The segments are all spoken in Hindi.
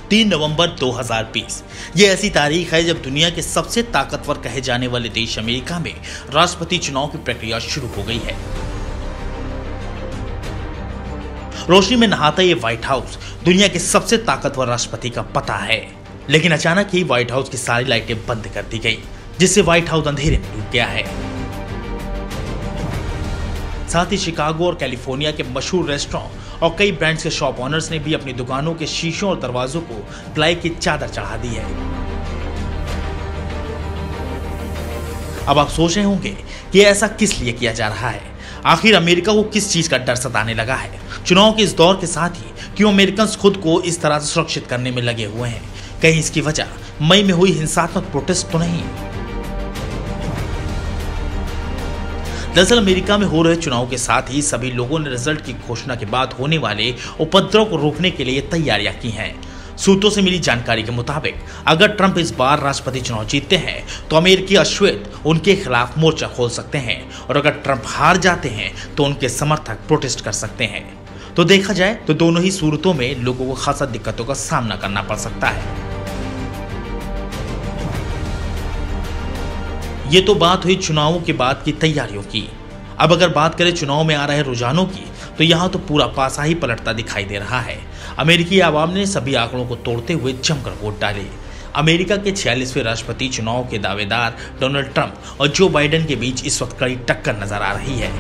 3 नवंबर 2020। ये ऐसी तारीख है जब दुनिया के सबसे ताकतवर कहे जाने वाले देश अमेरिका में राष्ट्रपति चुनाव की प्रक्रिया शुरू हो गई है। रोशनी में नहाता ये व्हाइट हाउस दुनिया के सबसे ताकतवर राष्ट्रपति का पता है, लेकिन अचानक ही व्हाइट हाउस की सारी लाइटें बंद कर दी गई, जिससे व्हाइट हाउस अंधेरे में डूब गया है। साथ ही शिकागो और कैलिफोर्निया के मशहूर रेस्टोरेंट और कई ब्रांड्स के शॉप ओनर्स ने भी अपनी दुकानों के शीशों और दरवाजों को प्लाई की चादर चढ़ा दी है। अब आप सोच रहे होंगे कि ऐसा किस लिए किया जा रहा है, आखिर अमेरिका को किस चीज का डर सताने लगा है। चुनाव के इस दौर के साथ ही क्यों अमेरिकन खुद को इस तरह से सुरक्षित करने में लगे हुए हैं? कहीं इसकी वजह मई में हुई हिंसात्मक प्रोटेस्ट तो नहीं? दरअसल अमेरिका में हो रहे चुनाव के साथ ही सभी लोगों ने रिजल्ट की घोषणा के बाद होने वाले उपद्रव को रोकने के लिए तैयारियां की हैं। सूत्रों से मिली जानकारी के मुताबिक अगर ट्रंप इस बार राष्ट्रपति चुनाव जीतते हैं तो अमेरिकी अश्वेत उनके खिलाफ मोर्चा खोल सकते हैं, और अगर ट्रंप हार जाते हैं तो उनके समर्थक प्रोटेस्ट कर सकते हैं। तो देखा जाए तो दोनों ही सूरतों में लोगों को खासा दिक्कतों का सामना करना पड़ सकता है। ये तो बात हुई चुनावों के बाद की तैयारियों की। अब अगर बात करें चुनाव में आ रहे रुझानों की, तो यहाँ तो पूरा पासा ही पलटता दिखाई दे रहा है। अमेरिकी आवाम ने सभी आंकड़ों को तोड़ते हुए जमकर वोट डाले। अमेरिका के 46वें राष्ट्रपति चुनाव के दावेदार डोनाल्ड ट्रंप और जो बाइडेन के बीच इस वक्त कड़ी टक्कर नजर आ रही है।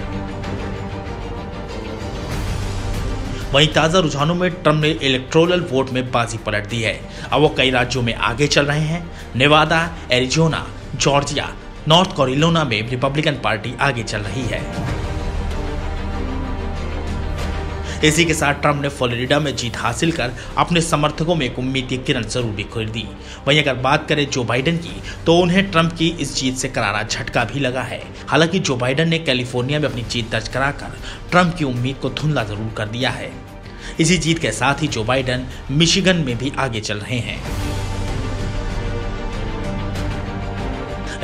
वहीं ताजा रुझानों में ट्रंप ने इलेक्टोरल वोट में बाजी पलट दी है। अब वो कई राज्यों में आगे चल रहे हैं। Nevada, Arizona, Georgia, North Carolina में रिपब्लिकन पार्टी आगे चल रही है। इसी के साथ ट्रंप ने फ्लोरिडा में जीत हासिल कर अपने समर्थकों में एक उम्मीद की किरण जरूर बिखेर दी। वहीं अगर बात करें जो बाइडेन की, तो उन्हें ट्रंप की इस जीत से करारा झटका भी लगा है। हालांकि जो बाइडेन ने कैलिफोर्निया में अपनी जीत दर्ज कराकर ट्रंप की उम्मीद को धुंधला जरूर कर दिया है। इसी जीत के साथ ही जो बाइडेन मिशिगन में भी आगे चल रहे हैं।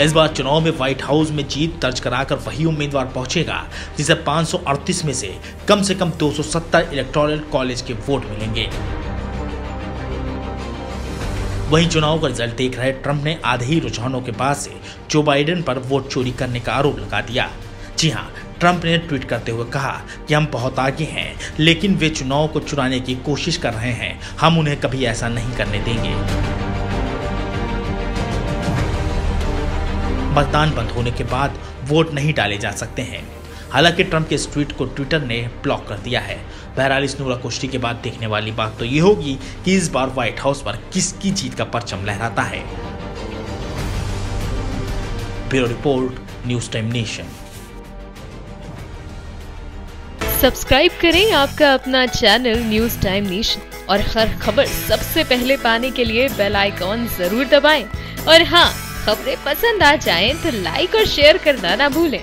इस बार चुनाव में व्हाइट हाउस में जीत दर्ज कराकर वही उम्मीदवार पहुंचेगा जिसे 538 में से कम 270 इलेक्टोरल कॉलेज के वोट मिलेंगे। वहीं चुनाव का रिजल्ट देख रहे ट्रंप ने आधे ही रुझानों के बाद से जो बाइडेन पर वोट चोरी करने का आरोप लगा दिया। जी हां, ट्रंप ने ट्वीट करते हुए कहा कि हम बहुत आगे हैं, लेकिन वे चुनाव को चुराने की कोशिश कर रहे हैं। हम उन्हें कभी ऐसा नहीं करने देंगे। मतदान बंद होने के बाद वोट नहीं डाले जा सकते हैं। हालांकि ट्रंप के इस ट्वीट को ट्विटर ने ब्लॉक कर दिया है। बहरहाल इस नूरा कुश्ती के बाद देखने वाली बात तो ये होगी कि इस बार व्हाइट हाउस पर किसकी जीत का परचम लहराता है। Bureau report, news time nation. Subscribe करें आपका अपना चैनल न्यूज टाइम नेशन और हर खबर सबसे पहले पाने के लिए बेल आइकॉन जरूर दबाएं। और हाँ, खबरें पसंद आ जाएं तो लाइक और शेयर करना ना भूलें।